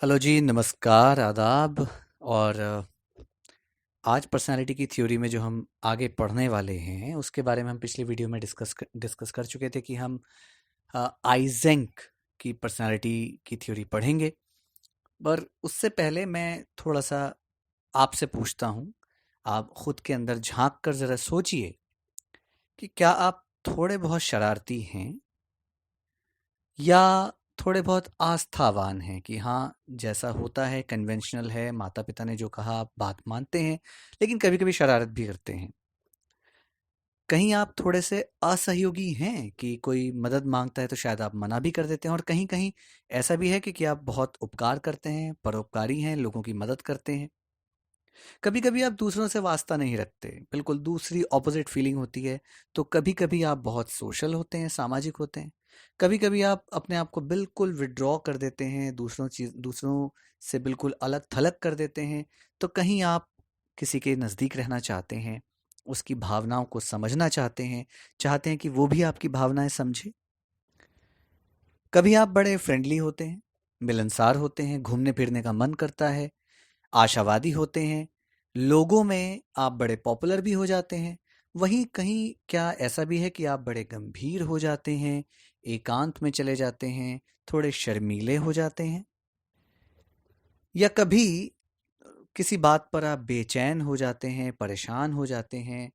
Hello जी, नमस्कार, आदाब। और आज पर्सनालिटी की थ्योरी में जो हम आगे पढ़ने वाले हैं उसके बारे में हम पिछली वीडियो में डिस्कस कर चुके थे कि हम आइजेंक की पर्सनालिटी की थ्योरी पढ़ेंगे। पर उससे पहले मैं थोड़ा सा आपसे पूछता हूँ। आप खुद के अंदर झांक कर ज़रा सोचिए कि क्या आप थोड़े बहुत शरारती हैं या थोड़े बहुत आस्थावान हैं कि हाँ, जैसा होता है कन्वेंशनल है, माता पिता ने जो कहा आप बात मानते हैं, लेकिन कभी कभी शरारत भी करते हैं। कहीं आप थोड़े से असहयोगी हैं कि कोई मदद मांगता है तो शायद आप मना भी कर देते हैं, और कहीं कहीं ऐसा भी है कि आप बहुत उपकार करते हैं, परोपकारी हैं, लोगों की मदद करते हैं। कभी कभी आप दूसरों से वास्ता नहीं रखते, बिल्कुल दूसरी ऑपोजिट फीलिंग होती है। तो कभी कभी आप बहुत सोशल होते हैं, सामाजिक होते हैं। कभी कभी आप अपने आप को बिल्कुल विड्रॉ कर देते हैं, दूसरों से बिल्कुल अलग थलग कर देते हैं। तो कहीं आप किसी के नज़दीक रहना चाहते हैं, उसकी भावनाओं को समझना चाहते हैं कि वो भी आपकी भावनाएं समझे। कभी आप बड़े फ्रेंडली होते हैं, मिलनसार होते हैं, घूमने फिरने का मन करता है, आशावादी होते हैं, लोगों में आप बड़े पॉपुलर भी हो जाते हैं। वहीं कहीं क्या ऐसा भी है कि आप बड़े गंभीर हो जाते हैं, एकांत में चले जाते हैं, थोड़े शर्मीले हो जाते हैं? या कभी किसी बात पर आप बेचैन हो जाते हैं, परेशान हो जाते हैं,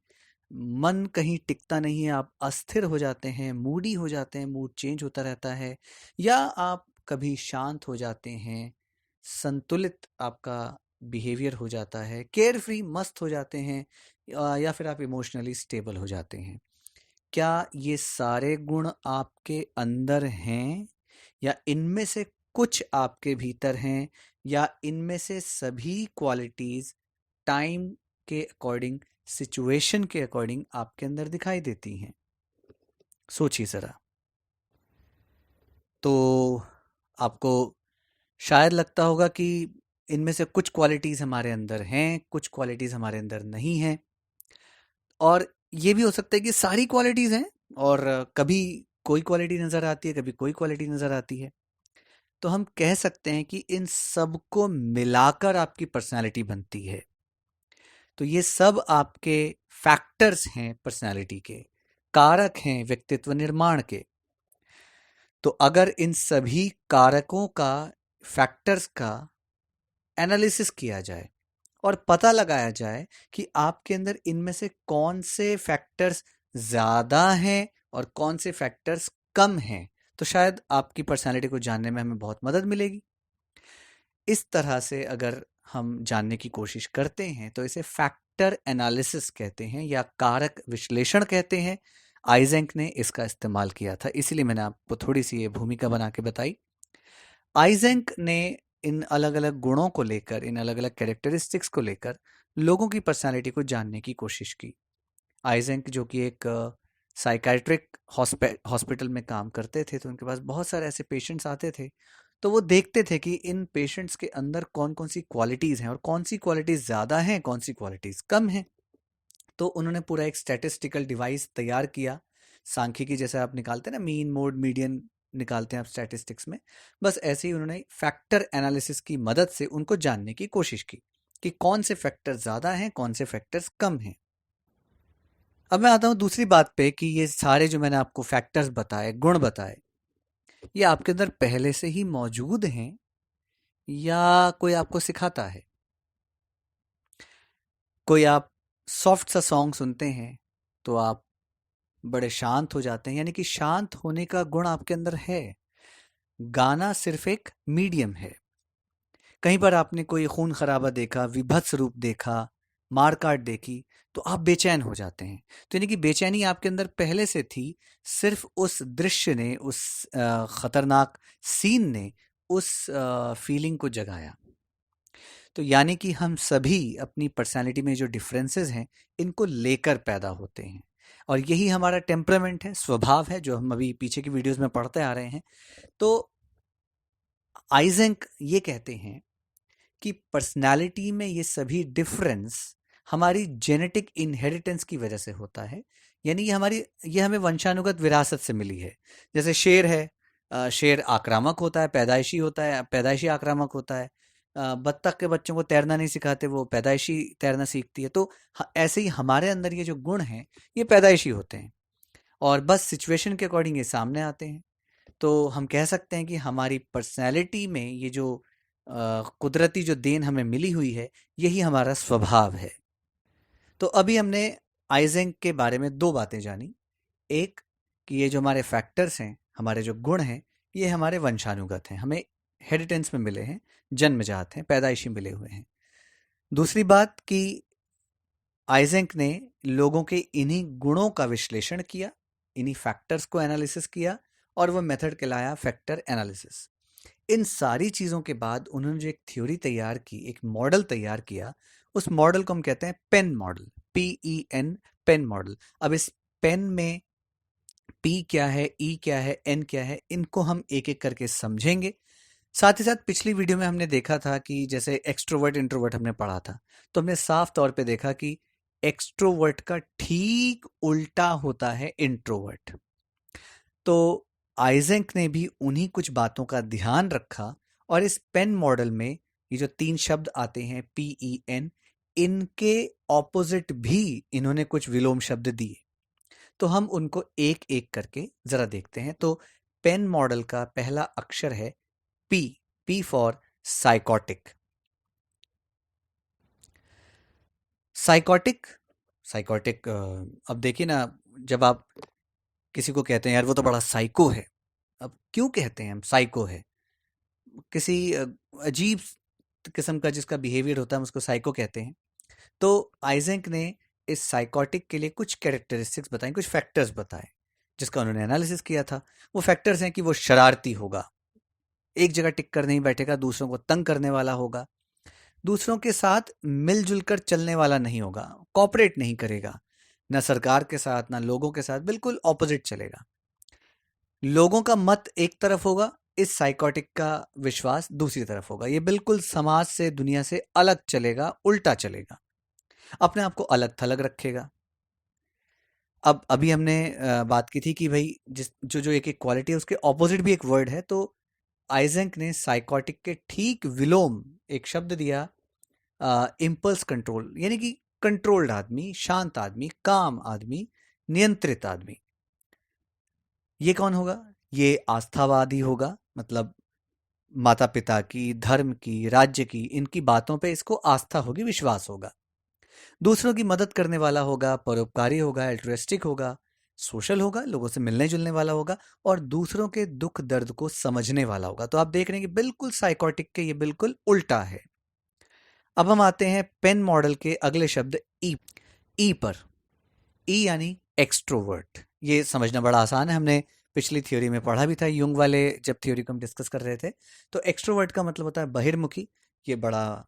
मन कहीं टिकता नहीं है, आप अस्थिर हो जाते हैं, मूडी हो जाते हैं, मूड चेंज होता रहता है? या आप कभी शांत हो जाते हैं, संतुलित आपका बिहेवियर हो जाता है, केयर फ्री मस्त हो जाते हैं, या फिर आप इमोशनली स्टेबल हो जाते हैं? क्या ये सारे गुण आपके अंदर हैं, या इनमें से कुछ आपके भीतर हैं, या इनमें से सभी क्वालिटीज टाइम के अकॉर्डिंग, सिचुएशन के अकॉर्डिंग आपके अंदर दिखाई देती हैं? सोचिए ज़रा। तो आपको शायद लगता होगा कि इनमें से कुछ क्वालिटीज़ हमारे अंदर हैं, कुछ क्वालिटीज़ हमारे अंदर नहीं हैं। और ये भी हो सकता है कि सारी क्वालिटीज़ हैं, और कभी कोई क्वालिटी नज़र आती है, कभी कोई क्वालिटी नज़र आती है। तो हम कह सकते हैं कि इन सबको मिलाकर आपकी पर्सनैलिटी बनती है। तो ये सब आपके फैक्टर्स हैं, पर्सनैलिटी के कारक हैं व्यक्तित्व निर्माण के। तो अगर इन सभी कारकों का, फैक्टर्स का एनालिसिस किया जाए और पता लगाया जाए कि आपके अंदर इनमें से कौन से फैक्टर्स ज़्यादा हैं और कौन से फैक्टर्स कम हैं, तो शायद आपकी पर्सनैलिटी को जानने में हमें बहुत मदद मिलेगी। इस तरह से अगर हम जानने की कोशिश करते हैं तो इसे फैक्टर एनालिसिस कहते हैं, या कारक विश्लेषण कहते हैं। आइजेंक ने इसका इस्तेमाल किया था, इसीलिए मैंने आपको थोड़ी सी ये भूमिका बना के बताई। आइजेंक ने इन अलग अलग गुणों को लेकर, इन अलग अलग कैरेक्टरिस्टिक्स को लेकर लोगों की पर्सनालिटी को जानने की कोशिश की। आइजेंक जो कि एक साइकाइट्रिक हॉस्पिटल में काम करते थे, तो उनके पास बहुत सारे ऐसे पेशेंट्स आते थे। तो वो देखते थे कि इन पेशेंट्स के अंदर कौन कौन सी क्वालिटीज़ हैं, और कौन सी क्वालिटीज़ ज़्यादा हैं, कौन सी क्वालिटीज़ कम हैं। तो उन्होंने पूरा एक स्टैटिस्टिकल डिवाइस तैयार किया। सांख्यिकी जैसे आप निकालते हैं ना, मीन मोड मीडियन निकालते हैं आप स्टैटिस्टिक्स में, बस ऐसे ही उन्होंने फैक्टर एनालिसिस की मदद से उनको जानने की कोशिश की कि कौन से फैक्टर ज़्यादा हैं, कौन से फैक्टर्स कम हैं। अब मैं आता हूँ दूसरी बात पे कि ये सारे जो मैंने आपको फैक्टर्स बताए, गुण बताए, ये आपके अंदर पहले से ही मौजूद हैं या कोई आपको सिखाता है? कोई आप सॉफ्ट सा सॉन्ग सुनते हैं तो आप बड़े शांत हो जाते हैं, यानी कि शांत होने का गुण आपके अंदर है। गाना सिर्फ एक मीडियम है। कहीं पर आपने कोई खून खराबा देखा, विभत्स रूप देखा, मार काट देखी, तो आप बेचैन हो जाते हैं। तो यानी कि बेचैनी आपके अंदर पहले से थी, सिर्फ उस दृश्य ने, उस खतरनाक सीन ने उस फीलिंग को जगाया। तो यानी कि हम सभी अपनी पर्सनालिटी में जो डिफरेंसेस हैं, इनको लेकर पैदा होते हैं, और यही हमारा टेम्परामेंट है, स्वभाव है, जो हम अभी पीछे की वीडियोस में पढ़ते आ रहे हैं। तो आइजेंक ये कहते हैं कि पर्सनालिटी में ये सभी डिफरेंस हमारी जेनेटिक इनहेरिटेंस की वजह से होता है। यानी ये हमें वंशानुगत विरासत से मिली है। जैसे शेर है, शेर आक्रामक होता है, पैदाइशी होता है, पैदाइशी आक्रामक होता है। बत्तख के बच्चों को तैरना नहीं सिखाते, वो पैदाइशी तैरना सीखती है। तो ऐसे ही हमारे अंदर ये जो गुण हैं, ये पैदाइशी होते हैं और बस सिचुएशन के अकॉर्डिंग ये सामने आते हैं। तो हम कह सकते हैं कि हमारी पर्सनैलिटी में ये जो कुदरती जो देन हमें मिली हुई है, यही हमारा स्वभाव है। तो अभी हमने आइजेंक के बारे में 2 बातें जानी। एक, कि ये जो हमारे फैक्टर्स हैं, हमारे जो गुण हैं, ये हमारे वंशानुगत हैं, हमें हेरिटेंस में मिले हैं, जन्मजात हैं, पैदाइशी मिले हुए हैं। दूसरी बात कि आइजेंक ने लोगों के इन्हीं गुणों का विश्लेषण किया, इन्हीं फैक्टर्स को एनालिसिस किया और वो मेथड कहलाया फैक्टर एनालिसिस। इन सारी चीज़ों के बाद उन्होंने जो एक थ्योरी तैयार की, एक मॉडल तैयार किया, उस मॉडल को हम कहते हैं pen model, PEN, pen model. अब इस पेन में P क्या है, E क्या है, N क्या है, इनको हम एक एक करके समझेंगे। साथ ही साथ पिछली वीडियो में हमने देखा था कि जैसे एक्सट्रोवर्ट इंट्रोवर्ट हमने पढ़ा था, तो हमने साफ तौर पे देखा कि एक्सट्रोवर्ट का ठीक उल्टा होता है इंट्रोवर्ट। तो आइजेंक ने भी उन्हीं कुछ बातों का ध्यान रखा और इस पेन मॉडल में ये जो 3 शब्द आते हैं PEN, इनके ऑपोजिट भी इन्होंने कुछ विलोम शब्द दिए। तो हम उनको एक एक करके जरा देखते हैं। तो पेन मॉडल का पहला अक्षर है P for psychotic. Psychotic psychotic अब देखिए ना, जब आप किसी को कहते हैं यार वो तो बड़ा साइको है, अब क्यों कहते हैं हम साइको है? किसी अजीब किस्म का जिसका बिहेवियर होता है हम उसको साइको कहते हैं। तो आइजेंक ने इस साइकोटिक के लिए कुछ कैरेक्टरिस्टिक्स बताई, कुछ फैक्टर्स बताए, जिसका उन्होंने एनालिसिस किया था। वो फैक्टर्स हैं कि वो शरारती होगा, एक जगह टिक कर नहीं बैठेगा, दूसरों को तंग करने वाला होगा, दूसरों के साथ मिलजुल कर चलने वाला नहीं होगा, कॉपरेट नहीं करेगा, ना सरकार के साथ ना लोगों के साथ, बिल्कुल ऑपोजिट चलेगा। लोगों का मत एक तरफ होगा, इस साइकोटिक का विश्वास दूसरी तरफ होगा। ये बिल्कुल समाज से, दुनिया से अलग चलेगा, उल्टा चलेगा, अपने आप को अलग थलग रखेगा। अब अभी हमने बात की थी कि भाई जिस जो जो एक एक क्वालिटी है उसके ऑपोजिट भी एक वर्ड है। तो आइजेंक ने साइकोटिक के ठीक विलोम एक शब्द दिया, इम्पल्स कंट्रोल, यानी कि कंट्रोल्ड आदमी, शांत आदमी, काम आदमी, नियंत्रित आदमी। ये कौन होगा? ये आस्थावादी होगा, मतलब माता पिता की, धर्म की, राज्य की, इनकी बातों पे इसको आस्था होगी, विश्वास होगा। दूसरों की मदद करने वाला होगा, परोपकारी होगा, एल्ट्रुइस्टिक होगा, सोशल होगा, लोगों से मिलने जुलने वाला होगा और दूसरों के दुख दर्द को समझने वाला होगा। तो आप देख रहे हैं कि बिल्कुल साइकोटिक के ये बिल्कुल उल्टा है। अब हम आते हैं पेन मॉडल के अगले शब्द ई पर। ई यानी एक्सट्रोवर्ट। ये समझना बड़ा आसान है, हमने पिछली थ्योरी में पढ़ा भी था, युंग वाले जब थ्योरी को हम डिस्कस कर रहे थे। तो एक्सट्रोवर्ट का मतलब होता है बहिर्मुखी। ये बड़ा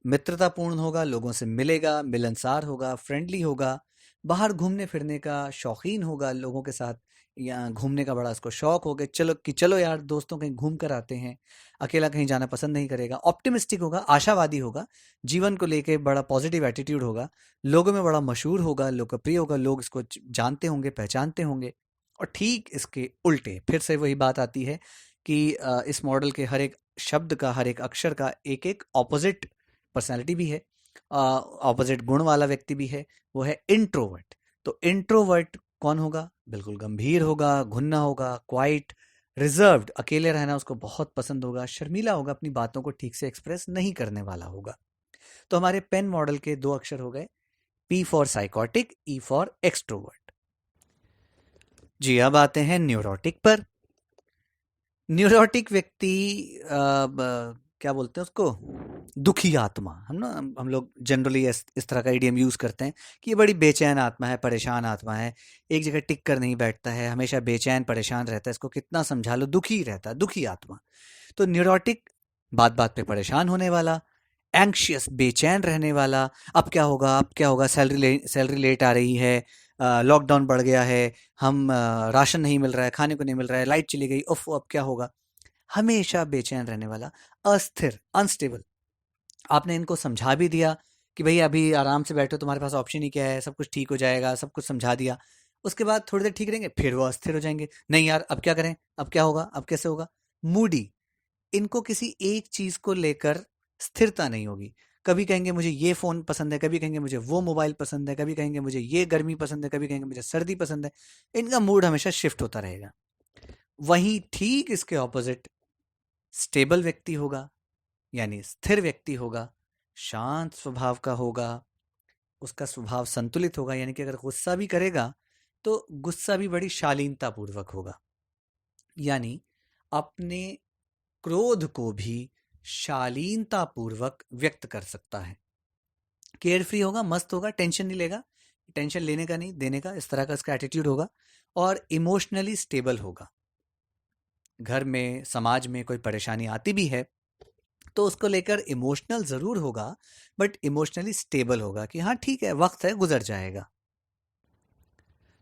मित्रतापूर्ण होगा, लोगों से मिलेगा, मिलनसार होगा, फ्रेंडली होगा, बाहर घूमने फिरने का शौकीन होगा, लोगों के साथ या घूमने का बड़ा इसको शौक होगा, चलो यार दोस्तों कहीं घूम कर आते हैं। अकेला कहीं जाना पसंद नहीं करेगा। ऑप्टिमिस्टिक होगा, आशावादी होगा, जीवन को लेके बड़ा पॉजिटिव एटीट्यूड होगा, लोगों में बड़ा मशहूर होगा, लोकप्रिय होगा, लोग इसको जानते होंगे, पहचानते होंगे। और ठीक इसके उल्टे फिर से वही बात आती है कि इस मॉडल के हर एक शब्द का, हर एक अक्षर का एक एक ऑपोजिट पर्सनालिटी भी है, ऑपोजिट गुण वाला व्यक्ति भी है, वो है इंट्रोवर्ट। तो इंट्रोवर्ट कौन होगा? बिल्कुल गंभीर होगा, घुन्ना होगा, क्वाइट, रिजर्व्ड, अकेले रहना उसको बहुत पसंद होगा, शर्मीला होगा, अपनी बातों को ठीक से एक्सप्रेस नहीं करने वाला होगा। तो हमारे पेन मॉडल के 2 अक्षर हो गए, P for psychotic, E for extrovert. जी अब आते हैं न्यूरोटिक पर। न्यूरोटिक व्यक्ति क्या बोलते हैं उसको? दुखी आत्मा। हम लोग जनरली इस तरह का इडियम यूज़ करते हैं कि ये बड़ी बेचैन आत्मा है, परेशान आत्मा है, एक जगह टिक कर नहीं बैठता है, हमेशा बेचैन परेशान रहता है, इसको कितना समझा लो दुखी रहता है, दुखी आत्मा। तो न्यूरोटिक बात बात पे परेशान होने वाला, एंग्शियस, बेचैन रहने वाला, अब क्या होगा, अब क्या होगा, सैलरी लेट आ रही है, लॉकडाउन बढ़ गया है, हम राशन नहीं मिल रहा है, खाने को नहीं मिल रहा है, लाइट चली गई, उफ अब क्या होगा। हमेशा बेचैन रहने वाला, अस्थिर, अनस्टेबल। आपने इनको समझा भी दिया कि भई अभी आराम से बैठो, तुम्हारे पास ऑप्शन ही क्या है, सब कुछ ठीक हो जाएगा, सब कुछ समझा दिया। उसके बाद थोड़ी देर ठीक रहेंगे, फिर वो अस्थिर हो जाएंगे, नहीं यार अब क्या करें, अब क्या होगा, अब कैसे होगा। मूडी, इनको किसी एक चीज को लेकर स्थिरता नहीं होगी। कभी कहेंगे मुझे ये फोन पसंद है, कभी कहेंगे मुझे वो मोबाइल पसंद है, कभी कहेंगे मुझे ये गर्मी पसंद है, कभी कहेंगे मुझे सर्दी पसंद है। इनका मूड हमेशा शिफ्ट होता रहेगा। वहीं ठीक इसके ऑपोजिट स्टेबल व्यक्ति होगा, यानी स्थिर व्यक्ति होगा, शांत स्वभाव का होगा, उसका स्वभाव संतुलित होगा, यानी कि अगर गुस्सा भी करेगा तो गुस्सा भी बड़ी शालीनता पूर्वक होगा, यानी अपने क्रोध को भी शालीनता पूर्वक व्यक्त कर सकता है। केयर फ्री होगा, मस्त होगा, टेंशन नहीं लेगा, टेंशन लेने का नहीं देने का, इस तरह का इसका एटीट्यूड होगा। और इमोशनली स्टेबल होगा। घर में समाज में कोई परेशानी आती भी है तो उसको लेकर इमोशनल ज़रूर होगा, बट इमोशनली स्टेबल होगा कि हाँ ठीक है, वक्त है, गुजर जाएगा।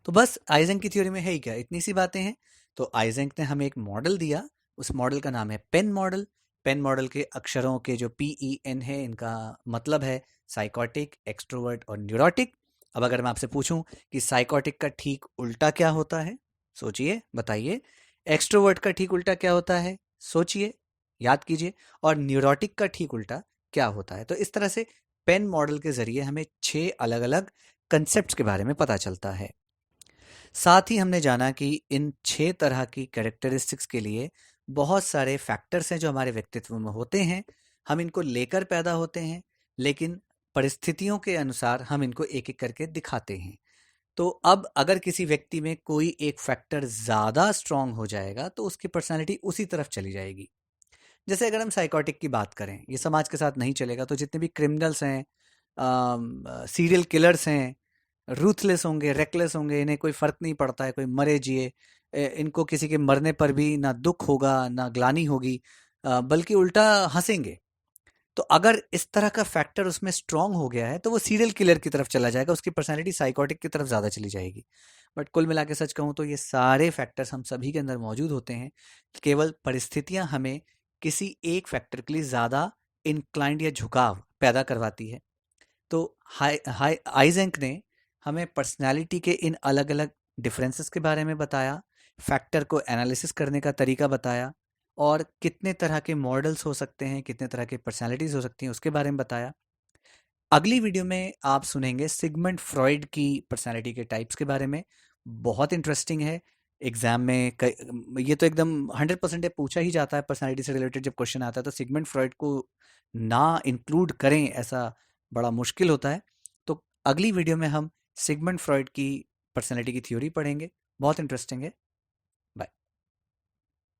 तो बस आइजेंक की थ्योरी में है ही क्या, इतनी सी बातें हैं। तो आइजेंक ने हमें एक मॉडल दिया, उस मॉडल का नाम है पेन मॉडल। पेन मॉडल के अक्षरों के जो PEN है, इनका मतलब है साइकोटिक, एक्सट्रोवर्ट और न्यूरोटिक। अब अगर मैं आपसे पूछूं कि साइकोटिक का ठीक उल्टा क्या होता है, सोचिए बताइए। एक्सट्रोवर्ट का ठीक उल्टा क्या होता है, सोचिए, याद कीजिए। और न्यूरोटिक का ठीक उल्टा क्या होता है। तो इस तरह से पेन मॉडल के जरिए हमें 6 अलग अलग कंसेप्ट के बारे में पता चलता है। साथ ही हमने जाना कि इन 6 तरह की कैरेक्टरिस्टिक्स के लिए बहुत सारे फैक्टर्स हैं जो हमारे व्यक्तित्व में होते हैं। हम इनको लेकर पैदा होते हैं, लेकिन परिस्थितियों के अनुसार हम इनको एक एक करके दिखाते हैं। तो अब अगर किसी व्यक्ति में कोई एक फैक्टर ज़्यादा स्ट्रांग हो जाएगा तो उसकी पर्सनालिटी उसी तरफ चली जाएगी। जैसे अगर हम साइकोटिक की बात करें, ये समाज के साथ नहीं चलेगा, तो जितने भी क्रिमिनल्स हैं, सीरियल किलर्स हैं, रूथलेस होंगे, रेकलेस होंगे, इन्हें कोई फ़र्क नहीं पड़ता है, कोई मरे जिए, इनको किसी के मरने पर भी ना दुख होगा ना ग्लानि होगी, बल्कि उल्टा हंसेंगे। तो अगर इस तरह का फैक्टर उसमें स्ट्रांग हो गया है तो वो सीरियल किलर की तरफ चला जाएगा, उसकी पर्सनैलिटी साइकोटिक की तरफ ज़्यादा चली जाएगी। बट कुल मिला के सच कहूँ तो ये सारे फैक्टर्स हम सभी के अंदर मौजूद होते हैं, केवल परिस्थितियाँ हमें किसी एक फैक्टर के लिए ज़्यादा इंक्लाइंड या झुकाव पैदा करवाती है। तो हाई हाई आइजेंक ने हमें पर्सनालिटी के इन अलग अलग डिफरेंसेस के बारे में बताया, फैक्टर को एनालिसिस करने का तरीका बताया, और कितने तरह के मॉडल्स हो सकते हैं, कितने तरह के पर्सनालिटीज़ हो सकती हैं, उसके बारे में बताया। अगली वीडियो में आप सुनेंगे सिगमंड फ्रॉइड की पर्सनालिटी के टाइप्स के बारे में। बहुत इंटरेस्टिंग है। एग्जाम में ये तो एकदम 100% पूछा ही जाता है, पर्सनालिटी से रिलेटेड जब क्वेश्चन आता है तो सिगमंड फ्रॉइड को ना इंक्लूड करें ऐसा बड़ा मुश्किल होता है। तो अगली वीडियो में हम सिगमंड फ्रॉइड की पर्सनालिटी की थ्योरी पढ़ेंगे। बहुत इंटरेस्टिंग है।